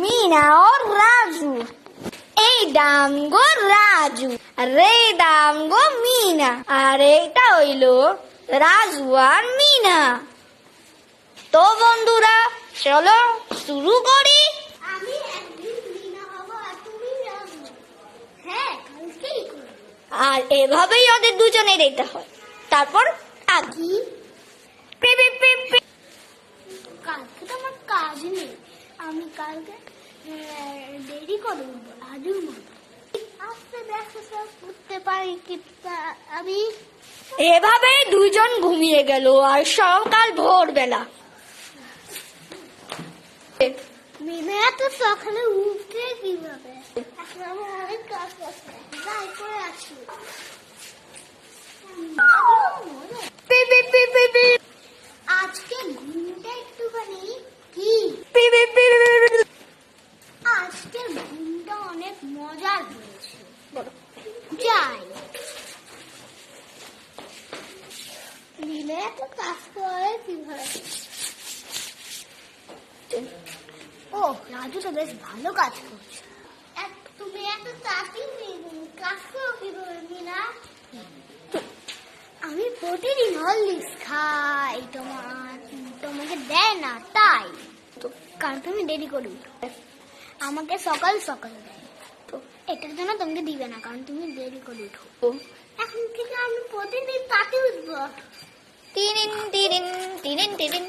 মিনা ও রাজু। এই দাম গো রাজু আর এই দাম গো মিনা, আর এইটা হইলো রাজু আর মিনা। তো বন্ধুরা চলো শুরু করি। আমি একদিন মিনা হব আর তুমি রাজু। হ্যাঁ, কালকেই করব। আর এভাবেই ওদের দুজনে দেখতে হয়। তারপর কি? কালকে তো আমার কাজ নেই, আমি কালকে দেরি করে উঠবো রাজুর মতো। আস্তে ব্যস্ত উঠতে পারি কি আমি? এভাবেই দুইজন ঘুমিয়ে গেল আর সকাল ভোরবেলা। মিনা এত সকালে উঠতে কিভাবে? এখন আমার অনেক কাজ আছে, যাই করে আসি। আজকে ঘুমটা একটুখানি কি, আজকের ঘুমটা অনেক মজার হয়েছে। যাই মিলে এত কাজ করে কিভাবে? ও, রাজু তো বেশ ভালো কাজ করছে। তুমি এত তাড়াতাড়ি কাজ করো কিভাবে মিনা? আমি প্রতিদিন হরলিক্স খাই, তোমাকে দেয় না তাই তো, কারণ তুমি দেরি করে উঠো। আমাকে সকাল সকাল দেয় তো, এটার জন্য তোমাকে দিবে না কারণ তুমি দেরি করে উঠো। এখন থেকে আমি প্রতিদিন তাতে উঠবো। টিরিন টিরিন টিরিন টিরিন।